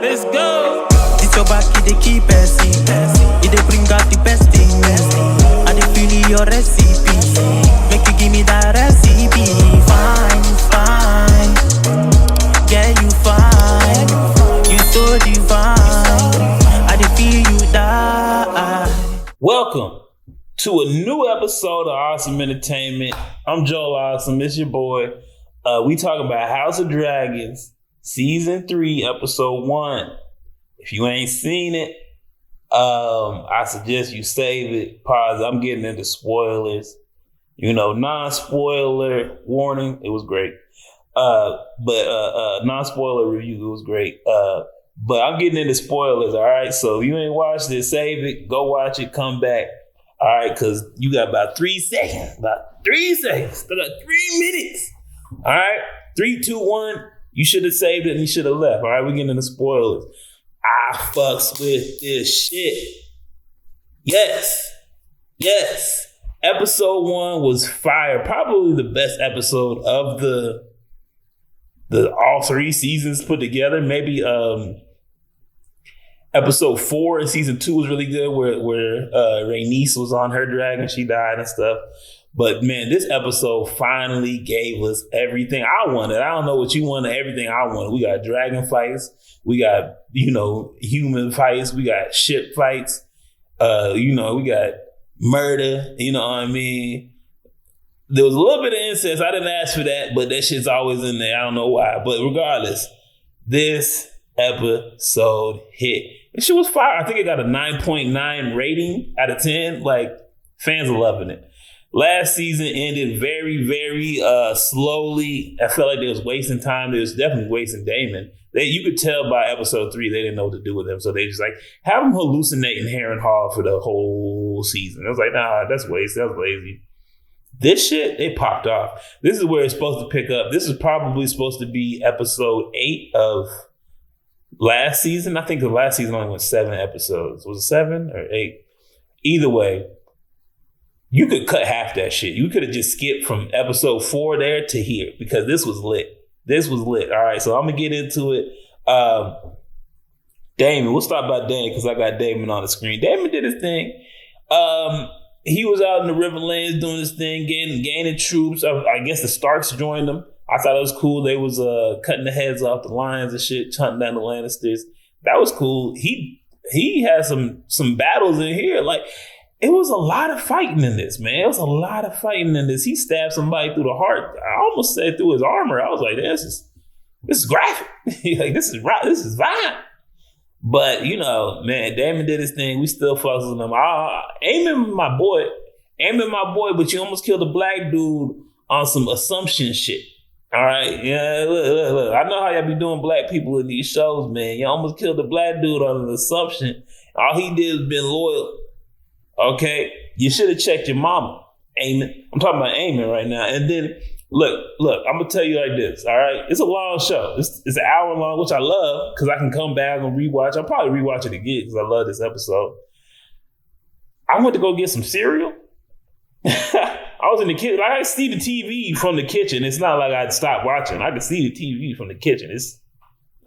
Let's go. It's your back, it dey keep passing. It dey bring out the best thing. I dey feel your recipe. Make you give me that recipe. Fine, fine. Yeah, you fine. You so divine. I dey feel you die. Welcome to a new episode of Awesome Entertainment. I'm Joel Awesome. It's your boy. We talking about House of Dragons, Season 3, Episode 1. If you ain't seen it, I suggest you save it. Pause. I'm getting into spoilers. You know, non-spoiler warning. It was great. But non-spoiler review. It was great. But I'm getting into spoilers, all right? So if you ain't watched it, save it. Go watch it. Come back. All right? Because you got about 3 seconds. About 3 seconds. Still got 3 minutes. All right? 3, 2, 1. You should have saved it and you should have left. All right? We're getting into spoilers. I fucks with this shit. Yes. Episode 1 was fire. Probably the best episode of the all 3 seasons put together. Maybe episode 4 in season 2 was really good, where Rhaenyra was on her dragon. She died and stuff. But man, this episode finally gave us everything I wanted. I don't know what you wanted, everything I wanted. We got dragon fights. We got, human fights. We got ship fights. We got murder. You know what I mean? There was a little bit of incest. I didn't ask for that, but that shit's always in there. I don't know why. But regardless, this episode hit. And shit was fire. I think it got a 9.9 rating out of 10. Like, fans are loving it. Last season ended very, very slowly. I felt like they was wasting time. They was definitely wasting Daemon. You could tell by episode 3 they didn't know what to do with him. So they just like, have him hallucinating Harrenhal for the whole season. I was like, nah, that's waste. That's lazy. This shit, it popped off. This is where it's supposed to pick up. This is probably supposed to be episode 8 of last season. I think the last season only went 7 episodes. Was it 7 or 8? Either way, you could cut half that shit. You could have just skipped from episode 4 there to here because this was lit. All right, so I'm going to get into it. Daemon, we'll start by Daemon because I got Daemon on the screen. Daemon did his thing. He was out in the Riverlands doing his thing, gaining troops. I guess the Starks joined him. I thought it was cool. They was cutting the heads off the lions and shit, hunting down the Lannisters. That was cool. He had some battles in here. Like, it was a lot of fighting in this, man. It was a lot of fighting in this. He stabbed somebody through the heart. I almost said through his armor. I was like, this is graphic. Like, this is violent. But, man, Daemon did his thing. We still fucks with him. Aemon, my boy, but you almost killed a black dude on some assumption shit. All right? Yeah, look. I know how y'all be doing black people in these shows, man. You almost killed a black dude on an assumption. All he did was been loyal. Okay? You should have checked your mama, Aemon. I'm talking about Aemon right now. And then, look, I'm going to tell you like this, all right? It's a long show. It's an hour long, which I love because I can come back and rewatch. I'll probably rewatch it again because I love this episode. I went to go get some cereal. I was in the kitchen. I could see the TV from the kitchen. It's not like I'd stop watching. I could see the TV from the kitchen.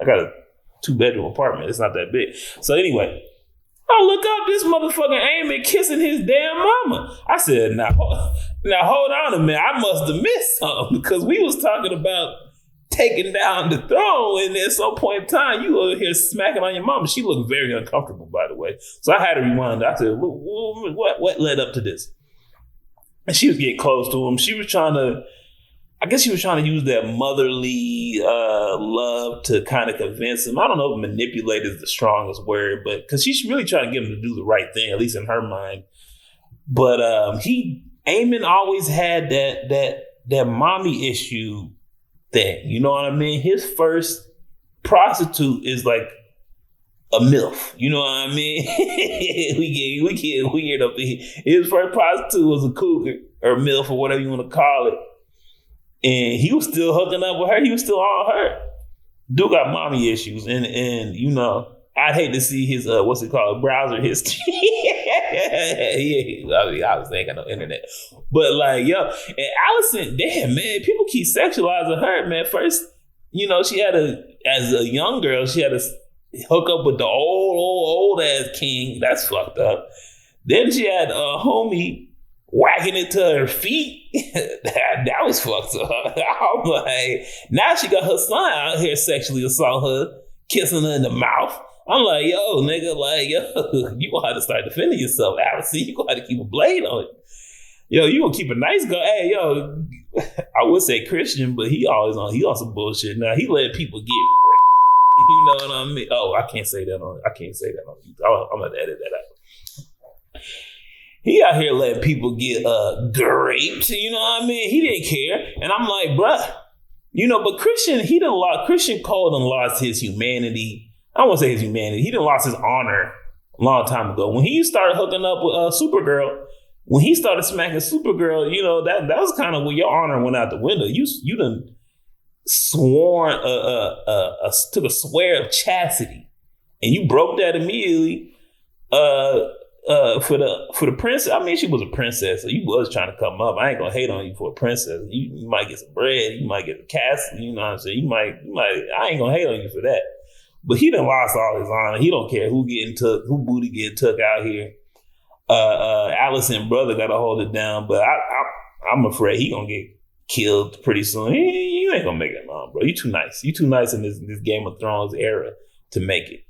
I got a 2-bedroom apartment. It's not that big. So anyway, I look up, this motherfucking Aemon kissing his damn mama. I said, now hold on a minute. I must have missed something because we was talking about taking down the throne, and at some point in time, you over here smacking on your mama. She looked very uncomfortable, by the way. So I had to rewind. I said, what led up to this? And she was getting close to him. She was trying to use that motherly love to kind of convince him. I don't know if manipulate is the strongest word, but because she's really trying to get him to do the right thing, at least in her mind. But Aemon always had that mommy issue thing. You know what I mean? His first prostitute is like a MILF. You know what I mean? we get weird up here. His first prostitute was a cougar or MILF or whatever you want to call it. And he was still hooking up with her. He was still on her. Dude got mommy issues. And I'd hate to see his, browser history. Yeah, I was thinking on the internet. But like, yo, and Alicent, damn, man, people keep sexualizing her, man. First, she had as a young girl, she had hook up with the old ass king. That's fucked up. Then she had a homie whacking it to her feet. that was fucked up. I'm like, now she got her son out here sexually assault her, kissing her in the mouth. I'm like, yo, nigga, like, yo, you gonna have to start defending yourself, Alicent. You gonna have to keep a blade on it. Yo, you gonna keep a nice guy. Hey, yo, I would say Christian, but he on some bullshit now. He let people get, you know what I mean? Oh, I can't say that on YouTube. I'm gonna edit that out. He out here letting people get graped, you know what I mean? He didn't care. And I'm like, bruh, you know, but Christian Cole done lost his humanity. I don't want to say his humanity. He done lost his honor a long time ago. When he started hooking up with Supergirl, when he started smacking Supergirl, you know, that was kind of where your honor went out the window. You done sworn, took a swear of chastity, and you broke that immediately for the princess. I mean, she was a princess, so you was trying to come up. I ain't gonna hate on you for a princess. You might get some bread, you might get a castle, you know what I'm saying? You might. I ain't gonna hate on you for that. But he done lost all his honor. He don't care who booty getting took out here. Alicent brother got to hold it down, but I'm afraid he gonna get killed pretty soon. You ain't gonna make it long, bro. You too nice. You too nice in this Game of Thrones era to make it.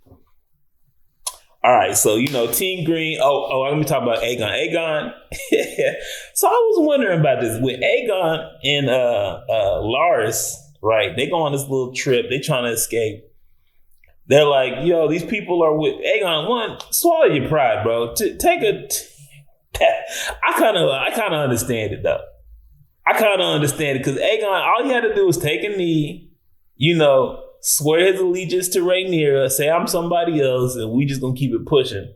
All right, so you know, Team Green. Oh, let me talk about Aegon. Aegon. So I was wondering about this with Aegon and Larys. Right, they go on this little trip. They trying to escape. They're like, yo, these people are with Aegon. One, swallow your pride, bro. I kind of understand it though. I kind of understand it because Aegon, all he had to do was take a knee, you know, swear his allegiance to Rhaenyra, say I'm somebody else, and we just gonna keep it pushing.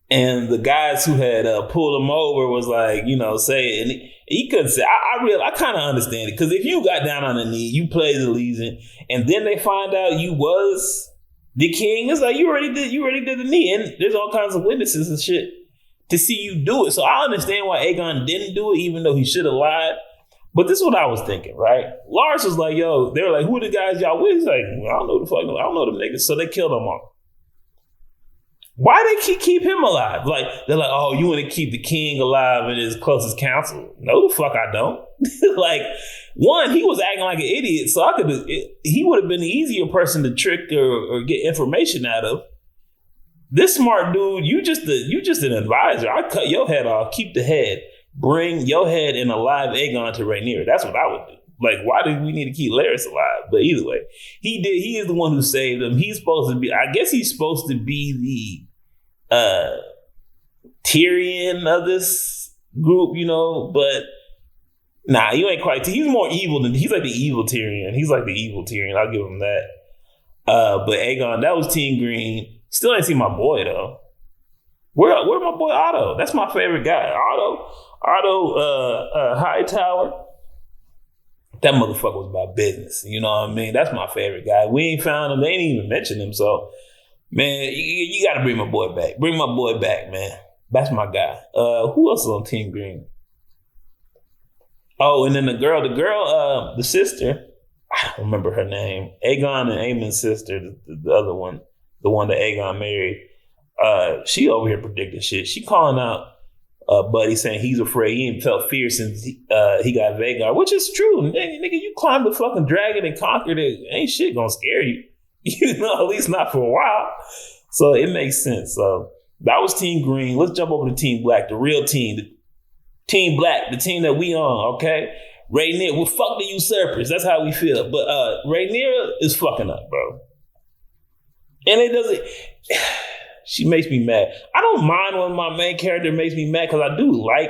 And the guys who had pulled him over was like, you know, say, and he couldn't say. I kind of understand it because if you got down on the knee, you played the allegiance, and then they find out you was the king, it's like you already did the knee, and there's all kinds of witnesses and shit to see you do it. So I understand why Aegon didn't do it, even though he should have lied. But this is what I was thinking, right? Larys was like, yo, they were like, who are the guys y'all with? He's like, well, I don't know I don't know them niggas. So they killed them all. Why they keep him alive? Like, they're like, oh, you want to keep the king alive and his closest counsel? No, the fuck I don't. Like, one, he was acting like an idiot, so he would have been the easier person to trick or get information out of. This smart dude, you just an advisor. I cut your head off, keep the head, bring your head and a live Aegon to Rhaenyra. That's what I would do. Like, why do we need to keep Larys alive? But either way, he is the one who saved him. He's supposed to be, I guess he's supposed to be the Tyrion of this group, you know, but nah, you ain't quite. He's more evil he's like the evil Tyrion. He's like the evil Tyrion. I'll give him that. But Aegon, that was Team Green. Still ain't seen my boy though. Where my boy Otto? That's my favorite guy. Otto Hightower. That motherfucker was about business. You know what I mean? That's my favorite guy. We ain't found him. They ain't even mentioned him. So, man, you got to bring my boy back. Bring my boy back, man. That's my guy. Who else is on Team Green? Oh, and then the sister. I don't remember her name. Aegon and Aemon's sister, the other one, the one that Aegon married. She over here predicting shit. She calling out Buddy, saying he's afraid. He ain't felt fear since he got Vhagar, which is true. Nigga, you climbed the fucking dragon and conquered it. Ain't shit gonna scare you. You know, at least not for a while. So it makes sense. So that was Team Green. Let's jump over to Team Black, the real team. Team Black, the team that we on, okay? Rhaenyra, well, fuck the usurpers. That's how we feel. But Rhaenyra is fucking up, bro. And it doesn't... She makes me mad. I don't mind when my main character makes me mad because I do like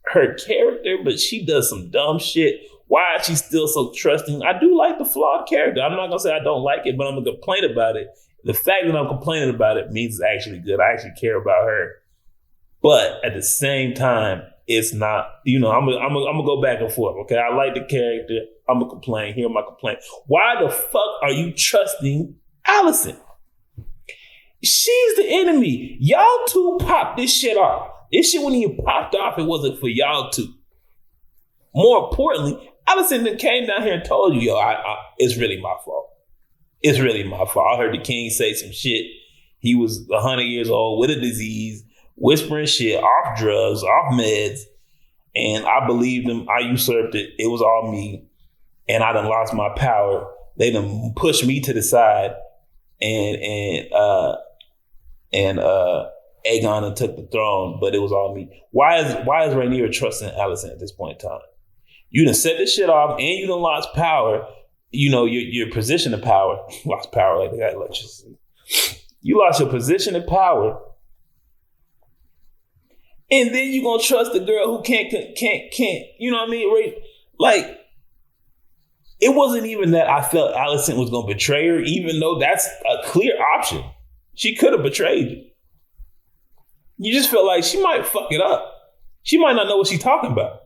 her character, but she does some dumb shit. Why is she still so trusting? I do like the flawed character. I'm not going to say I don't like it, but I'm going to complain about it. The fact that I'm complaining about it means it's actually good. I actually care about her. But at the same time, it's not, you know, I'm gonna go back and forth, okay? I like the character. I'm going to complain. Here my complaint. Why the fuck are you trusting Alicent? She's the enemy. Y'all two popped this shit off. This shit wouldn't even popped off if it wasn't for y'all two. More importantly, Alicent came down here and told you, yo, it's really my fault. It's really my fault. I heard the king say some shit. He was 100 years old with a disease, whispering shit, off drugs, off meds. And I believed him. I usurped it. It was all me. And I done lost my power. They done pushed me to the side. And Aegon done took the throne, but it was all me. Why is Rhaenyra trusting Alicent at this point in time? You done set this shit off and you done lost power. You know, your position of power. Lost power like they got electricity. You lost your position of power. And then you gonna trust the girl who can't, you know what I mean? Like, it wasn't even that I felt Alicent was gonna betray her, even though that's a clear option. She could have betrayed you. You just felt like she might fuck it up. She might not know what she's talking about.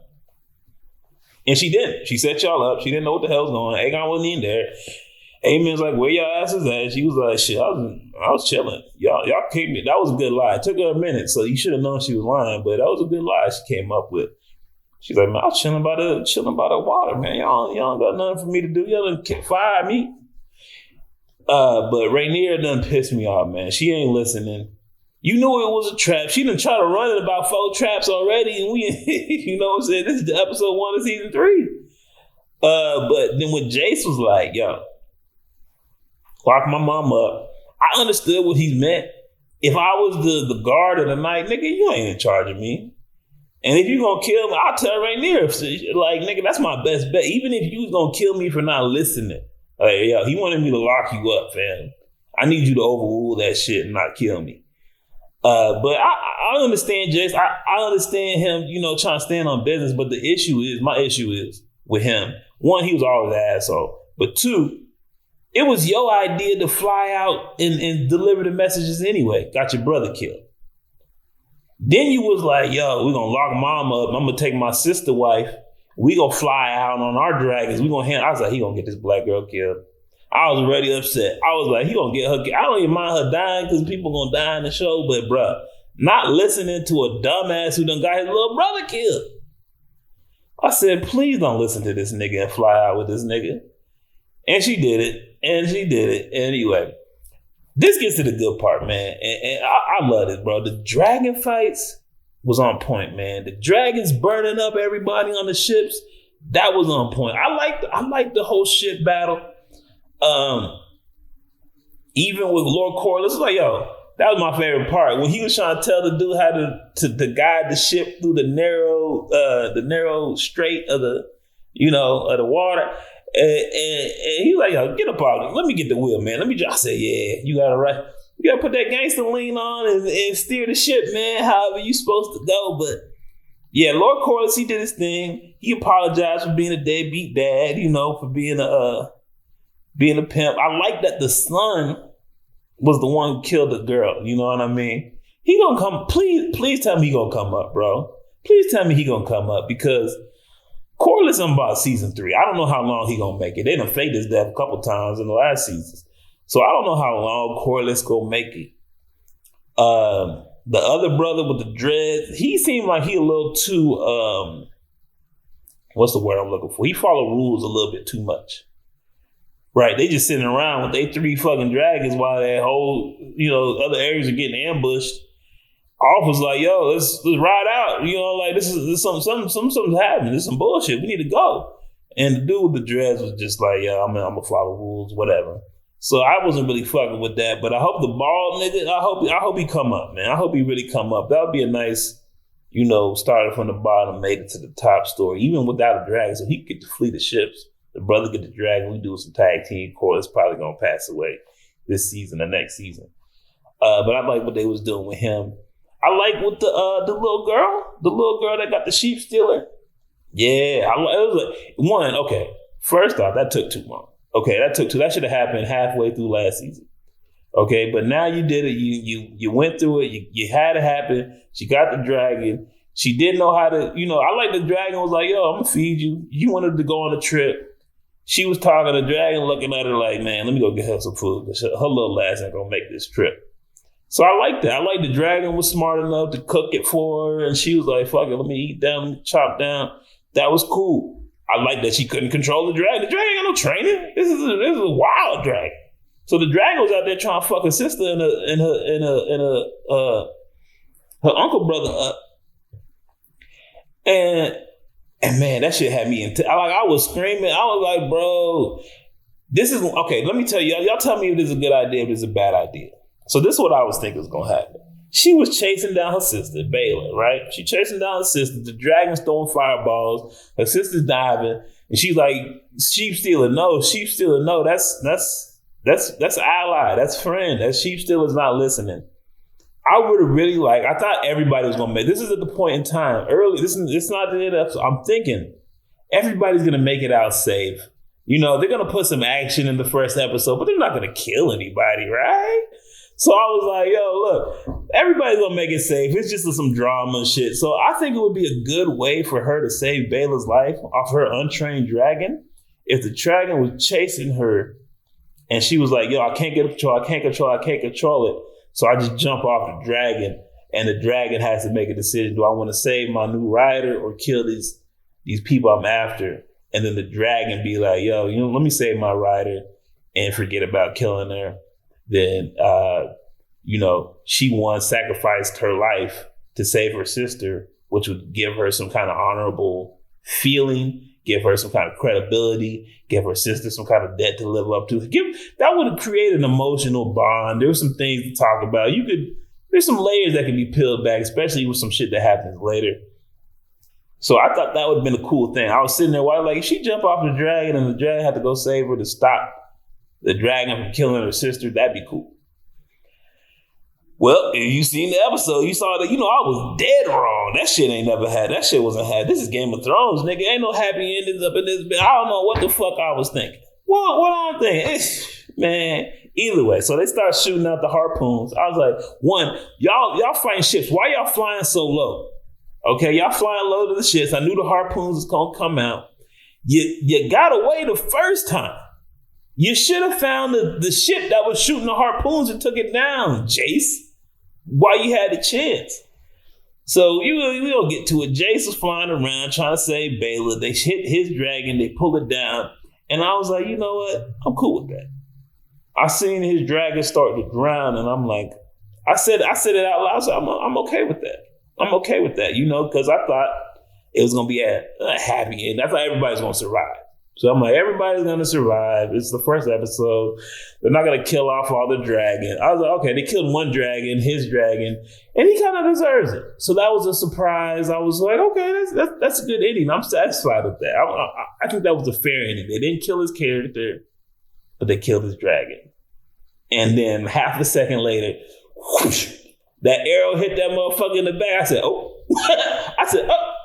And she didn't. She set y'all up. She didn't know what the hell's going on. Aegon wasn't even there. Aemon's like, where y'all asses at? She was like, shit, I was chilling. Y'all came me. That was a good lie. It took her a minute, so you should have known she was lying, but that was a good lie she came up with. She's like, man, I was chilling by the water, man. Y'all got nothing for me to do. Y'all done fire me. But Rhaenyra done pissed me off, man. She ain't listening. You knew it was a trap. She done tried to run it about 4 traps already, and we, you know what I'm saying? This is the episode 1 of season 3. But then when Jace was like, yo, lock my mom up, I understood what he meant. If I was the guard of the night, nigga, you ain't in charge of me. And if you gonna kill me, I'll tell Rhaenyra. Like, nigga, that's my best bet. Even if you was gonna kill me for not listening. Like, yo, he wanted me to lock you up, fam. I need you to overrule that shit and not kill me. But I understand Jace. I understand him, you know, trying to stand on business. But my issue is with him. 1, he was always an asshole. But 2, it was your idea to fly out and deliver the messages anyway. Got your brother killed. Then you was like, yo, we're going to lock mom up. I'm going to take my sister wife. We going to fly out on our dragons. I was like, he going to get this black girl killed. I was already upset. I was like, he going to get her killed. I don't even mind her dying because people going to die in the show. But, bruh, not listening to a dumbass who done got his little brother killed. I said, please don't listen to this nigga and fly out with this nigga. And she did it. Anyway, this gets to the good part, man. And I love this, bro. The dragon fights was on point, man. The dragons burning up everybody on the ships, that was on point. I like the whole ship battle. Even with Lord Corlys, like, yo, that was my favorite part. When he was trying to tell the dude how to guide the ship through the narrow strait of the water. And he was like, yo, get up out. Let me get the wheel, man. I said, yeah, you got it right. You got to put that gangster lean on and steer the ship, man, however you supposed to go. But yeah, Lord Corlys, he did his thing. He apologized for being a deadbeat dad, for being a pimp. I like that the son was the one who killed the girl. You know what I mean? He gonna come. Please tell me he gonna come up, bro. Please tell me he gonna come up, because Corlys on about season 3. I don't know how long he gonna make it. They done faked his death a couple times in the last seasons. So I don't know how long Corlys gonna make it. The other brother with the dreads, he seemed like he a little too, what's the word I'm looking for? He followed rules a little bit too much. Right, they just sitting around with they 3 fucking dragons while that whole, other areas are getting ambushed. Alf was like, yo, let's ride out. Like this is something's happening. This is some bullshit. We need to go. And the dude with the dreads was just like, yeah, I'm gonna follow rules, whatever. So I wasn't really fucking with that. But I hope the bald nigga, I hope he come up, man. I hope he really come up. That would be a nice, started from the bottom, made it to the top story, even without a dragon, so he could get to fleet of ships. The brother get the dragon. We do some tag team. Corlys probably gonna pass away this season or next season. But I like what they was doing with him. I like with the little girl that got the sheep stealer. Yeah, it was one. Okay, first off, that took too long. Okay, that should have happened halfway through last season. Okay, but now you did it. You went through it. You had it happen. She got the dragon. She didn't know how to. I like the dragon was like, yo, I'm gonna feed you. You wanted to go on a trip. She was talking to the dragon, looking at her like, man, let me go get her some food. Her little ass ain't gonna make this trip. So I like that. I like the dragon was smart enough to cook it for her, and she was like, fuck it, let me eat down, let me chop down. That was cool. I like that she couldn't control the dragon. The dragon ain't got no training. This is a wild dragon. So the dragon was out there trying to fuck her sister and her uncle brother up. And man, that shit had me I was screaming. I was like, bro, this is okay. Let me tell you, y'all tell me if this is a good idea, if this is a bad idea. So this is what I was thinking was gonna happen. She was chasing down her sister, Baylor, right? She chasing down her sister. The dragon's throwing fireballs. Her sister's diving, and she's like, sheep stealer. No, sheep stealer. No, that's ally. That's friend. That sheep stealer's not listening. I would have really I thought everybody was gonna make. This is at the point in time early. It's not the end of. I'm thinking everybody's gonna make it out safe. You know, they're gonna put some action in the first episode, but they're not gonna kill anybody, right? So I was like, yo, look, everybody's gonna make it safe. It's just some drama and shit. So I think it would be a good way for her to save Baela's life off her untrained dragon if the dragon was chasing her and she was like, yo, I can't control it. So I just jump off the dragon and the dragon has to make a decision. Do I want to save my new rider or kill these people I'm after? And then the dragon be like, yo, let me save my rider and forget about killing her. Then, she once sacrificed her life to save her sister, which would give her some kind of honorable feeling, give her some kind of credibility, give her sister some kind of debt to live up to. That would have created an emotional bond. There were some things to talk about. There's some layers that can be peeled back, especially with some shit that happens later. So I thought that would have been a cool thing. I was sitting there, if she jumped off the dragon and the dragon had to go save her to stop the dragon from killing her sister, that'd be cool. Well, if you seen the episode, you saw that, I was dead wrong. That shit wasn't had. This is Game of Thrones, nigga. Ain't no happy endings up in this bitch. I don't know what the fuck I was thinking. What I'm thinking? Man, either way. So they start shooting out the harpoons. I was like, one, y'all fighting ships. Why y'all flying so low? Okay, y'all flying low to the ships. I knew the harpoons was gonna come out. You got away the first time. You should have found the ship that was shooting the harpoons and took it down, Jace, while you had the chance. So we don't get to it. Jace was flying around trying to save Baela. They hit his dragon. They pull it down. And I was like, you know what? I'm cool with that. I seen his dragon start to drown, and I'm like, I said it out loud. So I'm okay with that. I'm okay with that, because I thought it was going to be a happy end. I thought everybody's going to survive. So I'm like, everybody's going to survive. It's the first episode. They're not going to kill off all the dragons. I was like, okay, they killed one dragon, his dragon, and he kind of deserves it. So that was a surprise. I was like, okay, that's a good ending. I'm satisfied with that. I think that was a fair ending. They didn't kill his character, but they killed his dragon. And then half a second later, whoosh, that arrow hit that motherfucker in the back. I said, oh.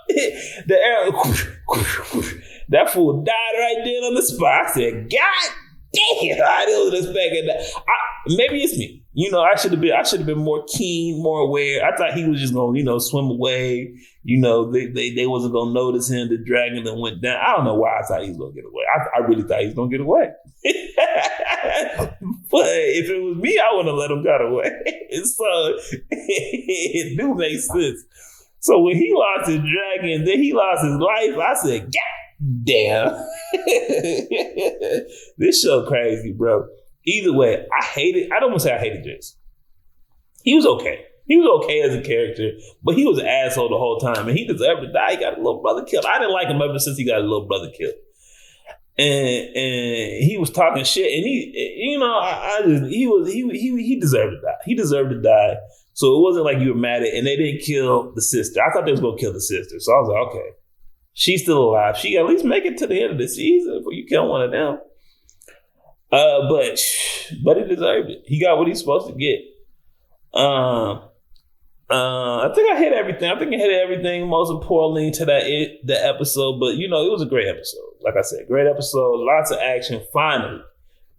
The arrow, whoosh, whoosh, whoosh. That fool died right there on the spot. I said, God damn, I didn't expect that. Maybe it's me. I should have been more keen, more aware. I thought he was just gonna, swim away. They wasn't gonna notice him. The dragon that went down. I don't know why I thought he was gonna get away. I really thought he was gonna get away. But if it was me, I wouldn't have let him get away. So it do make sense. So when he lost his dragon, then he lost his life, I said, God damn. This show crazy, bro. Either way, I don't want to say I hated Jace. He was okay. He was okay as a character, but he was an asshole the whole time, and he deserved to die. He got a little brother killed. I didn't like him ever since he got a little brother killed. And he was talking shit, and he deserved to die. He deserved to die. So it wasn't like you were mad at, and they didn't kill the sister. I thought they was gonna kill the sister. So I was like, okay, she's still alive. She at least make it to the end of the season before you kill one of them. But he deserved it. He got what he's supposed to get. I think I hit everything. I think I hit everything most importantly to the episode. But it was a great episode. Like I said, great episode. Lots of action. Finally.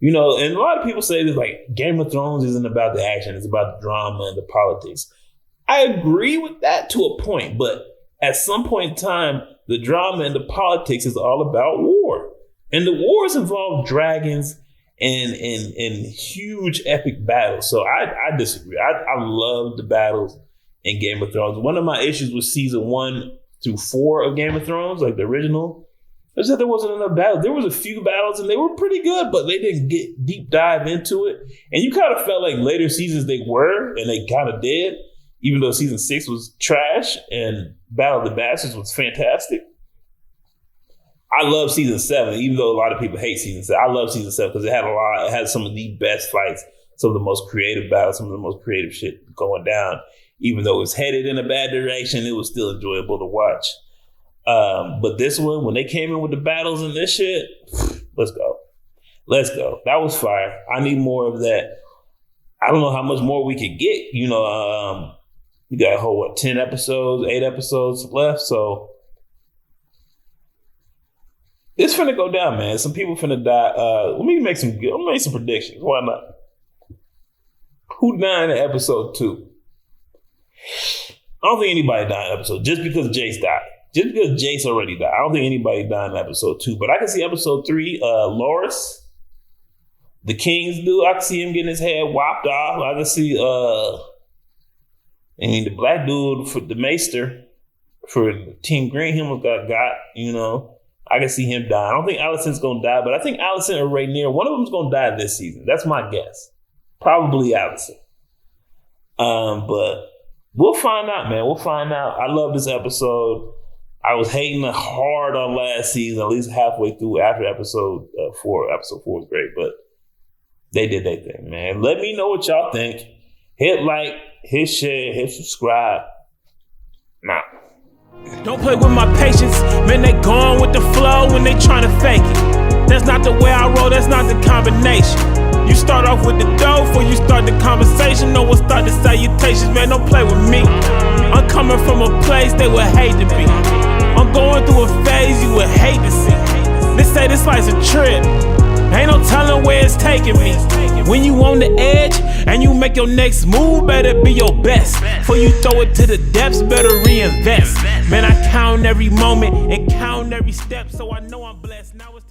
And a lot of people say this, like, Game of Thrones isn't about the action. It's about the drama and the politics. I agree with that to a point. But at some point in time, the drama and the politics is all about war. And the wars involve dragons and huge epic battles. So I disagree. I love the battles in Game of Thrones. One of my issues with season 1 through 4 of Game of Thrones, like the original, It's that there wasn't enough battles. There was a few battles and they were pretty good, but they didn't get deep dive into it. And you kind of felt like later seasons they were, and they kind of did, even though season 6 was trash and Battle of the Bastards was fantastic. I love season 7, even though a lot of people hate season 7. I love season 7 because it had some of the best fights, some of the most creative battles, some of the most creative shit going down. Even though it was headed in a bad direction, it was still enjoyable to watch. But this one, when they came in with the battles and this shit, let's go. That was fire. I need more of that. I don't know how much more we could get. You know, we got a whole 10 episodes, 8 episodes left. So it's finna go down, man. Some people finna die. Let me make some predictions. Why not? Who died in episode 2? I don't think anybody died in episode, just because Jace died. Just because Jace already died. I don't think anybody died in episode 2. But I can see episode 3, Loras, the King's dude. I can see him getting his head whopped off. I can see the black dude for the Maester for Team Green, him got, you know. I can see him die. I don't think Alicent's gonna die, but I think Alicent or Rhaenyra, one of them's gonna die this season. That's my guess. Probably Alicent. But we'll find out, man. We'll find out. I love this episode. I was hating hard on last season, at least halfway through after episode 4. Episode 4 was great, but they did their thing, man. Let me know what y'all think. Hit like, hit share, hit subscribe. Nah. Don't play with my patience, man, they gone with the flow when they tryna fake it. That's not the way I roll, that's not the combination. You start off with the dough before you start the conversation. No one start the salutations, man, don't play with me. I'm coming from a place they would hate to be. I'm going through a phase you would hate to see. They say this life's a trip, ain't no telling where it's taking me. When you on the edge and you make your next move, better be your best. Before you throw it to the depths, better reinvest. Man, I count every moment and count every step, so I know I'm blessed. Now it's